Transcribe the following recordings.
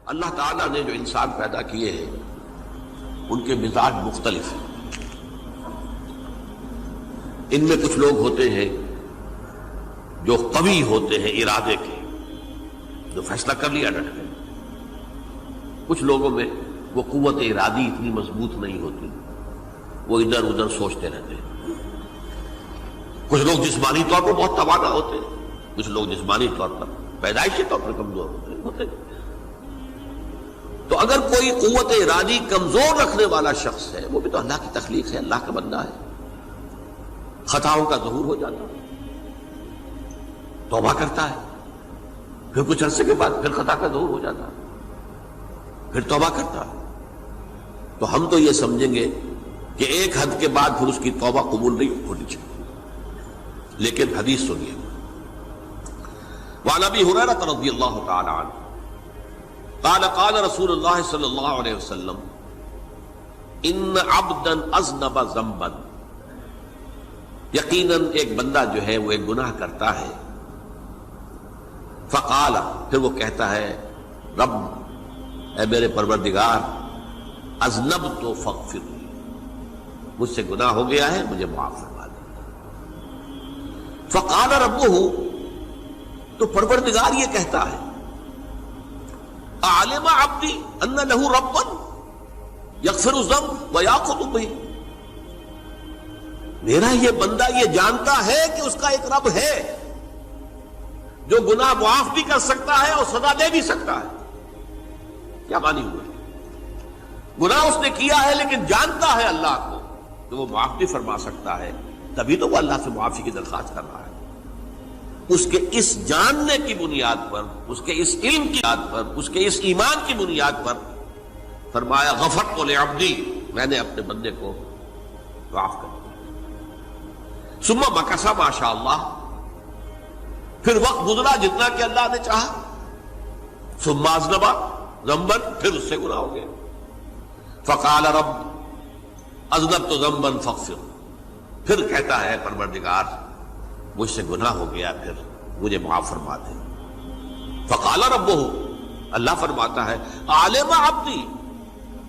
اللہ تعالیٰ نے جو انسان پیدا کیے ہیں ان کے مزاج مختلف ہیں. ان میں کچھ لوگ ہوتے ہیں جو قوی ہوتے ہیں ارادے کے، جو فیصلہ کر لیا ڈٹ گئے. کچھ لوگوں میں وہ قوت ارادی اتنی مضبوط نہیں ہوتی، وہ ادھر ادھر سوچتے رہتے ہیں. کچھ لوگ جسمانی طور پر بہت توانا ہوتے ہیں، کچھ لوگ جسمانی طور پر پیدائشی طور پر کمزور ہوتے ہیں. تو اگر کوئی قوت ارادی کمزور رکھنے والا شخص ہے، وہ بھی تو اللہ کی تخلیق ہے، اللہ کا بندہ ہے، خطاؤں کا ظہور ہو جاتا ہے، توبہ کرتا ہے، پھر کچھ عرصے کے بعد پھر خطا کا ظہور ہو جاتا ہے، پھر توبہ کرتا ہے. تو ہم تو یہ سمجھیں گے کہ ایک حد کے بعد پھر اس کی توبہ قبول نہیں ہونی چاہیے. لیکن حدیث سنیے. وعن ابی ہریرہ رضی اللہ تعالی عنہ قال قال رسول اللہ صلی اللہ علیہ وسلم ان عبدا اذنب ذنبا، یقیناً ایک بندہ جو ہے وہ ایک گناہ کرتا ہے. فقال، پھر وہ کہتا ہے رب، اے میرے پروردگار، اذنبت فاغفر لی، مجھ سے گناہ ہو گیا ہے، مجھے معاف فرما دے. فقال ربہ، تو پروردگار یہ کہتا ہے اعلم عبدی ان لہ ربا یغفر الذنب ویأخذ بہ، میرا یہ بندہ یہ جانتا ہے کہ اس کا ایک رب ہے جو گناہ معاف بھی کر سکتا ہے اور سزا دے بھی سکتا ہے. کیا معنی ہوئے؟ گناہ اس نے کیا ہے لیکن جانتا ہے اللہ کو کہ وہ معاف بھی فرما سکتا ہے، تبھی تو وہ اللہ سے معافی کی درخواست کر رہا ہے. اس کے اس جاننے کی بنیاد پر، اس کے اس علم کی بنیاد پر، اس کے اس ایمان کی بنیاد پر فرمایا غفرت لعبدی، میں نے اپنے بندے کو معاف کر دیا. ثم مکث ما شاء اللہ، پھر وقت گزرا جتنا کہ اللہ نے چاہا. ثم اذنب ذنبا، پھر اس سے گناہ ہو گیا. فقال رب اذنبت ذنبا فاغفر، پھر کہتا ہے پروردگار مجھ سے گناہ ہو گیا، پھر مجھے معاف فرما دے. فقال ربہ، اللہ فرماتا ہے عالم عبدی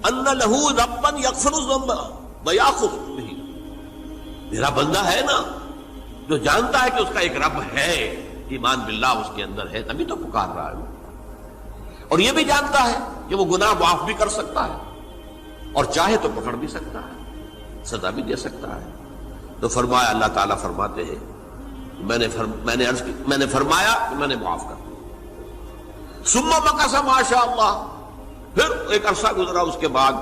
ان لہ ربا یغفر الذنب ویأخذ بہ، میرا بندہ ہے نا جو جانتا ہے کہ اس کا ایک رب ہے، ایمان باللہ اس کے اندر ہے، تبھی تو پکار رہا ہے. اور یہ بھی جانتا ہے کہ وہ گناہ معاف بھی کر سکتا ہے اور چاہے تو پکڑ بھی سکتا ہے، سزا بھی دے سکتا ہے. تو فرمایا، اللہ تعالیٰ فرماتے ہیں میں نے فرمایا کہ میں نے معاف کر دیا. ثم مکث ما شاء اللہ، پھر ایک عرصہ گزرا اس کے بعد.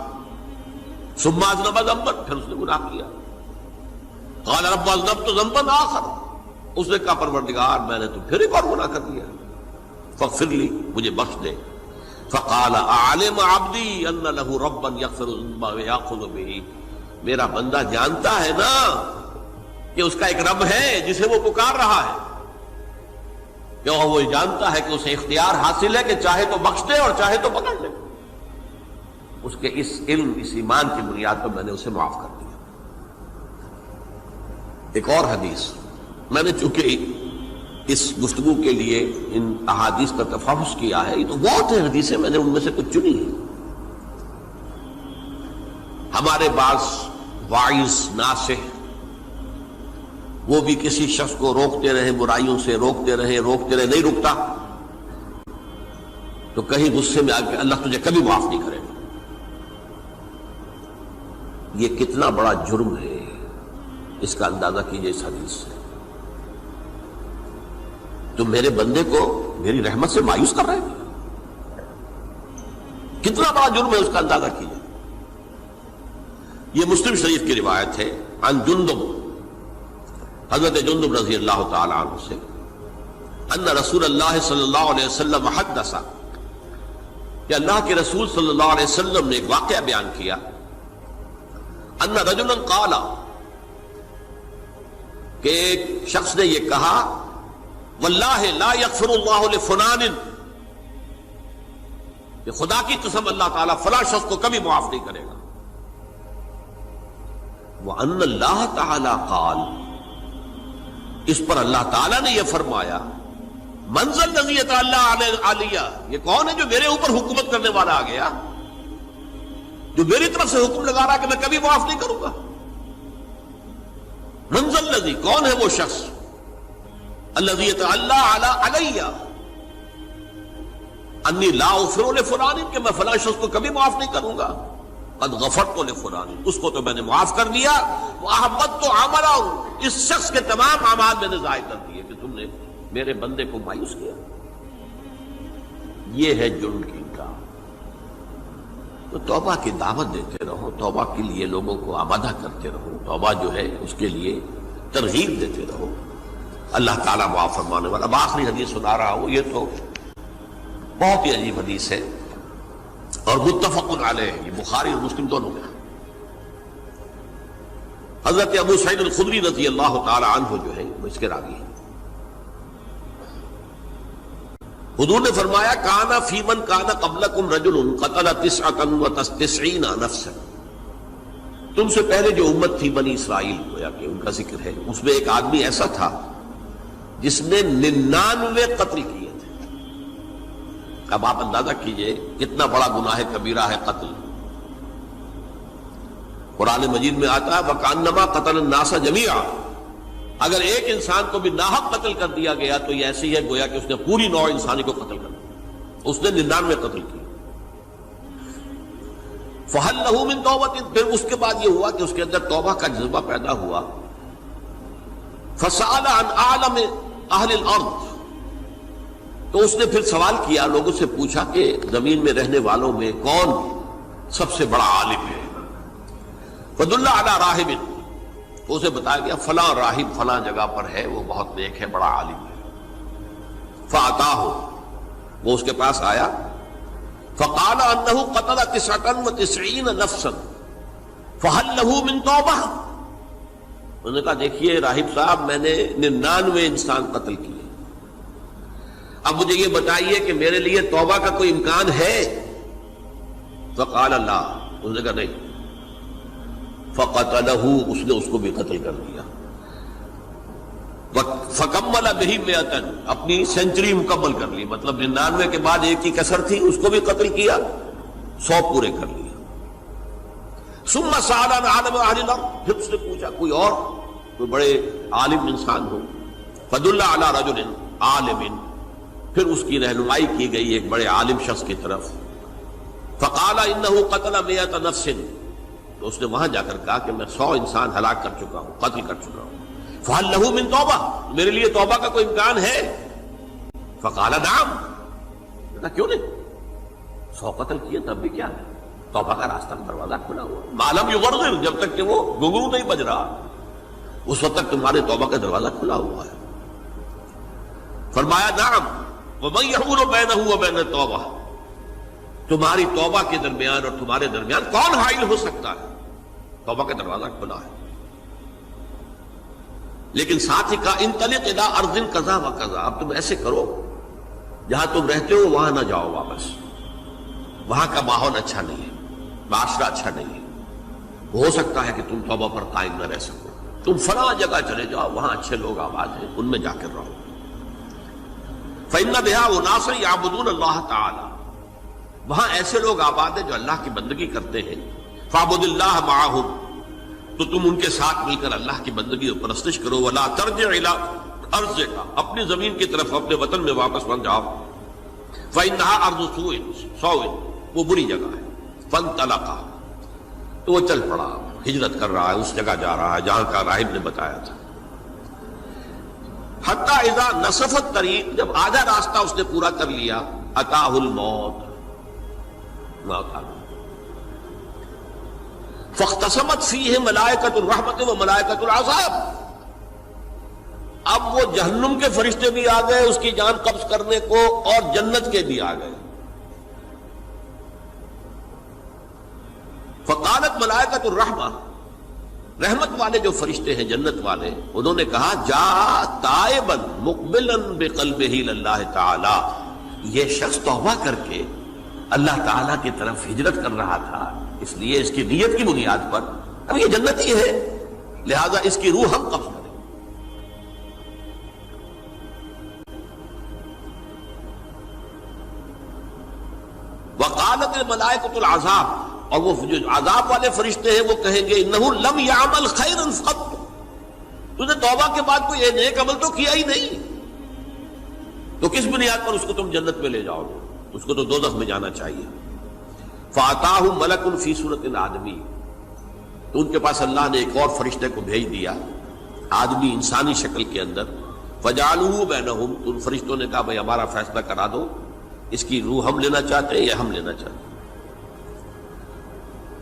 ثم اذنب ذنبا، پھر اس نے گناہ کیا. قال رب اذنبت ذنبا آخر، اس نے کہا پروردگار میں نے تو پھر ایک اور گناہ کر دیا، فاغفر لی، مجھے بخش دے. فقال اعلم عبدی ان لہ ربا یغفر الذنب ویأخذ بہ، میرا بندہ جانتا ہے نا کہ اس کا ایک رب ہے جسے وہ پکار رہا ہے، کہ وہ جانتا ہے کہ اسے اختیار حاصل ہے کہ چاہے تو بخش دے اور چاہے تو پکڑ لے. اس کے اس علم، اس ایمان کی بنیاد پر میں نے اسے معاف کر دیا. ایک اور حدیث، میں نے چونکہ اس گفتگو کے لیے ان احادیث کا تفحص کیا ہے، یہ تو بہت ہیں حدیثیں، میں نے ان میں سے کچھ چنی ہیں. ہمارے بعض واعظ ناصح وہ بھی کسی شخص کو روکتے رہے، برائیوں سے روکتے رہے، نہیں رکتا تو کہیں غصے میں آ کے اللہ تجھے کبھی معاف نہیں کرے گا. یہ کتنا بڑا جرم ہے، اس کا اندازہ کیجئے اس حدیث سے. تم میرے بندے کو میری رحمت سے مایوس کر رہے ہیں، کتنا بڑا جرم ہے، اس کا اندازہ کیجئے. یہ مسلم شریف کی روایت ہے عن جندب، حضرت جندب رضی اللہ تعالی عنہ سے، ان رسول اللہ صلی اللہ علیہ وسلم حدث، کہ اللہ کے رسول صلی اللہ علیہ وسلم نے ایک واقعہ بیان کیا. ان رجلا قال، کہ ایک شخص نے یہ کہا واللہ لا یغفر اللہ لفلان، کہ خدا کی قسم اللہ تعالیٰ فلاں شخص کو کبھی معاف نہیں کرے گا. وَأَنَّ اللَّهَ تَعَالَى قَالَ، اس پر اللہ تعالیٰ نے یہ فرمایا منزل نزیت اللہ علیہ، یہ کون ہے جو میرے اوپر حکومت کرنے والا آ گیا، جو میری طرف سے حکم لگا رہا کہ میں کبھی معاف نہیں کروں گا؟ منزل نزی، کون ہے وہ شخص؟ الذی یتعلی علیہ انی لا اغفر لفلان، کہ میں فلاں شخص کو کبھی معاف نہیں کروں گا، قد غفرت لفلان، اس کو تو میں نے معاف کر دیا، واحبطت عملہ، اس شخص کے تمام اعمال میں نے ضائع کر دیے کہ تم نے میرے بندے کو مایوس کیا۔ یہ ہے جرم کی انکار۔ تو توبہ کی دعوت دیتے رہو، توبہ کے لیے لوگوں کو آمادہ کرتے رہو، توبہ جو ہے اس کے لیے ترغیب دیتے رہو، اللہ تعالیٰ معاف فرمانے والا۔ اب آخری حدیث سنا رہا ہوں، یہ تو بہت ہی عجیب حدیث ہے اور متفق علیہ، یہ بخاری اور مسلم دونوں میں۔ حضرت ابو سعید الخدری رضی اللہ تعالی عنہ جو ہے وہ اس کے راوی ہیں۔ حضور نے فرمایا کانا فی من کانا قبلکم رجل قتل 99 نفسا، تم سے پہلے جو امت تھی بنی اسرائیل، گویا کہ ان کا ذکر ہے، اس میں ایک آدمی ایسا تھا جس نے 99 قتل کیے تھے۔ اب آپ اندازہ کیجئے کتنا بڑا گناہ کبیرہ ہے قتل۔ قرآن مجید میں آتا ہے وَكَأَنَّمَا قَتَلَ النَّاسَ جَمِيعًا، اگر ایک انسان کو بھی ناحق قتل کر دیا گیا تو یہ ایسی ہے گویا کہ اس نے پوری نوع انسانی کو قتل کر دیا، اس نے 99 قتل کی۔ فَهَلْ لَهُ مِن تَوْبَةٍ، پھر اس کے بعد یہ ہوا کہ اس کے اندر توبہ کا جذبہ پیدا ہوا۔ فَسَأَلَ عَنْ أَعْلَمِ أَهْلِ الْأَرْضِ، تو اس نے پھر سوال کیا، لوگوں سے پوچھا کہ زمین میں رہنے والوں میں کون سب سے بڑا عالم ہے؟ فَدُلَّ عَلَى رَاهِبٍ، تو اسے بتایا گیا فلاں راہب فلاں جگہ پر ہے، وہ بہت نیک ہے، بڑا عالم ہے۔ فَأَتَاهُ، وہ اس کے پاس آیا، فَقَالَ أَنَّهُ قَتَلَ 99 نَفْسًا فَهَلْ لَهُ مِن تَوْبَةٍ، انہوں نے کہا دیکھیے راہب صاحب، میں نے 99 انسان قتل کیے، اب مجھے یہ بتائیے کہ میرے لیے توبہ کا کوئی امکان ہے؟ فَقَالَ لَا، انہوں نے کہا نہیں۔ فَقَتَلَهُ، اس نے اس کو بھی قتل کر دیا۔ فَكَمَّلَ بِهِ 100، اپنی سینچری مکمل کر لی، مطلب 99 کے بعد ایک کی کسر تھی، اس کو بھی قتل کیا، 100 پورے کر لیا۔ ثُمَّ سَأَلَ عَنْ عَالِمِ أَهْلِ الْأَرْضِ، پھر اس نے پوچھا کوئی اور کوئی بڑے عالم انسان ہو۔ فَدُلَّ عَلَى رَجُلٍ عَالِمٍ، پھر اس کی رہنمائی کی گئی ایک بڑے عالم شخص کی طرف۔ فَقَالَ إِنَّهُ قَتَلَ 100 نَفْسٍ، تو اس نے وہاں جا کر کہا کہ میں 100 انسان ہلاک کر چکا ہوں، قتل کر چکا ہوں۔ فَهَلْ لَهُ مِن تَوْبَةٍ، میرے لیے توبہ کا کوئی امکان ہے؟ فَقَالَ نَعَمْ، کہا کیوں نہیں، 100 قتل کیے تب بھی کیا ہے، توبہ کا راستہ دروازہ کھلا ہوا، مَا لَمْ يُغَرْغِرْ، جب تک کہ وہ گھنگرو نہیں بج رہا، اس وقت تک تمہارے توبہ کا دروازہ کھلا ہوا ہے۔ فرمایا نعم، وَمَن يَحُولُ بَيْنَهُ وَبَيْنَ التَّوْبَةِ، تمہاری توبہ کے درمیان اور تمہارے درمیان کون حائل ہو سکتا ہے؟ توبہ کا دروازہ کھلا ہے۔ لیکن ساتھ ہی کہا انطلق الی ارض کذا و کذا، اب تم ایسے کرو جہاں تم رہتے ہو وہاں نہ جاؤ واپس، وہاں کا ماحول اچھا نہیں ہے، معاشرہ اچھا نہیں ہے، ہو سکتا ہے کہ تم توبہ پر قائم نہ رہ سکو، تم فلاں جگہ چلے جاؤ، وہاں اچھے لوگ آباد ہیں، ان میں جا کر رہو۔ فإن بها اناس یعبدون اللہ تعالی، وہاں ایسے لوگ آباد ہیں جو اللہ کی بندگی کرتے ہیں۔ فاعبد اللہ معہم، تو تم ان کے ساتھ مل کر اللہ کی بندگی اور پرستش کرو۔ ولا ترجع الی ارضک، اپنی زمین کی طرف اپنے وطن میں واپس بن جاؤ۔ فإنها ارض سوء، وہ بری جگہ ہے۔ فانطلقا، تو وہ چل پڑا، ہجرت کر رہا ہے، اس جگہ جا رہا ہے جہاں کا راہب نے بتایا تھا۔ حتی اذا نصف الطریق، جب آدھا راستہ اس نے پورا کر لیا، اتاہ الموت، موت آ گئی۔ فاختصمت فیہ ملائکۃ الرحمت و ملائکۃ العذاب، اب وہ جہنم کے فرشتے بھی آ گئے اس کی جان قبض کرنے کو، اور جنت کے بھی آ گئے۔ فقالت ملائکۃ الرحمہ، رحمت والے جو فرشتے ہیں جنت والے، انہوں نے کہا جا تائبا مقبلا بقلبہ للہ تعالی، یہ شخص توبہ کر کے اللہ تعالیٰ کی طرف ہجرت کر رہا تھا، اس لیے اس کی نیت کی بنیاد پر اب یہ جنتی ہے، لہذا اس کی روح ہم قبض کریں۔ وقالت الملائکۃ العذاب، اور وہ جو عذاب والے فرشتے ہیں وہ کہیں گے انہ لم یعمل خیرا قط، تو نے توبہ کے بعد کوئی نیک عمل تو کیا ہی نہیں، تو کس بنیاد پر اس کو تم جنت میں لے جاؤ گے؟ اس کو تو دوزخ میں جانا چاہیے۔ فاتاہ ملک فی صورت الآدمی، تو ان کے پاس اللہ نے ایک اور فرشتے کو بھیج دیا آدمی انسانی شکل کے اندر، فجعلوہ بینہم، تو ان فرشتوں نے کہا بھائی ہمارا فیصلہ کرا دو، اس کی روح ہم لینا چاہتے ہیں یا ہم لینا چاہتے ہیں،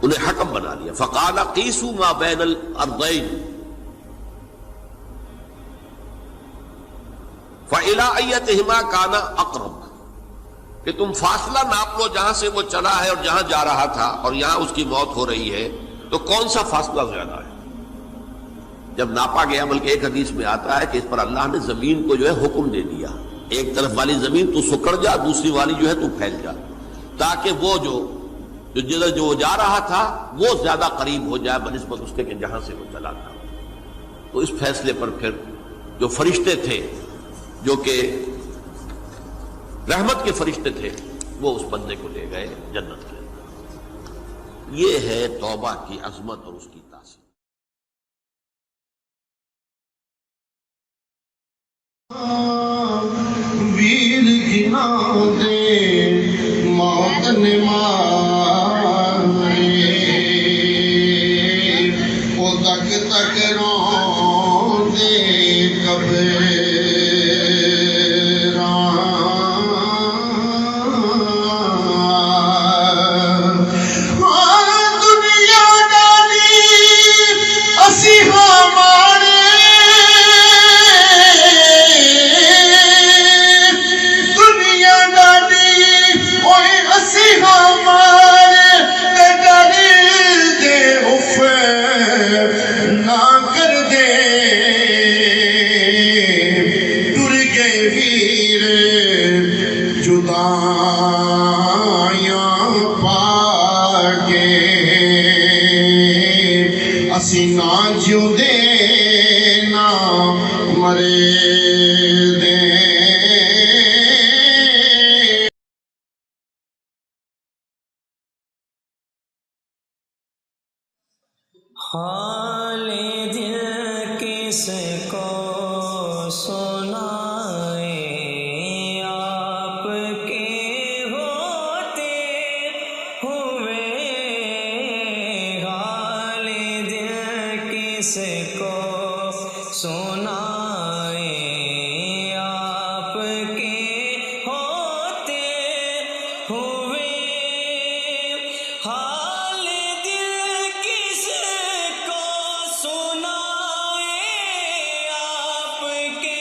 انہیں حکم بنا لیا۔ فقال قیسوا ما بین الارضین فإلی ایتہما کان اقرب، کہ تم فاصلہ ناپ لو جہاں سے وہ چلا ہے اور جہاں جا رہا تھا اور یہاں اس کی موت ہو رہی ہے، تو کون سا فاصلہ زیادہ ہے؟ جب ناپا گیا، بلکہ ایک حدیث میں آتا ہے کہ اس پر اللہ نے زمین کو جو ہے حکم دے دیا، ایک طرف والی زمین تو سکڑ جا، دوسری والی جو ہے تو پھیل جا، تاکہ وہ جدھر جو جا رہا تھا وہ زیادہ قریب ہو جائے بنسبت اس کے کہ جہاں سے وہ چلا تھا۔ تو اس فیصلے پر پھر جو فرشتے تھے، جو کہ رحمت کے فرشتے تھے، وہ اس بندے کو لے گئے جنت کے اندر۔ یہ ہے توبہ کی عظمت اور اس کی تاثیر۔ ویر گنا دے موت نے مارے، وہ تک تک رو دے کبے حال دل کس کو سنائے، آپ کے ہوتے ہوئے، حال دل کس کو سنائے، آپ کے ہوتے ہوئے، حال دل کس کو سنائے، آپ کے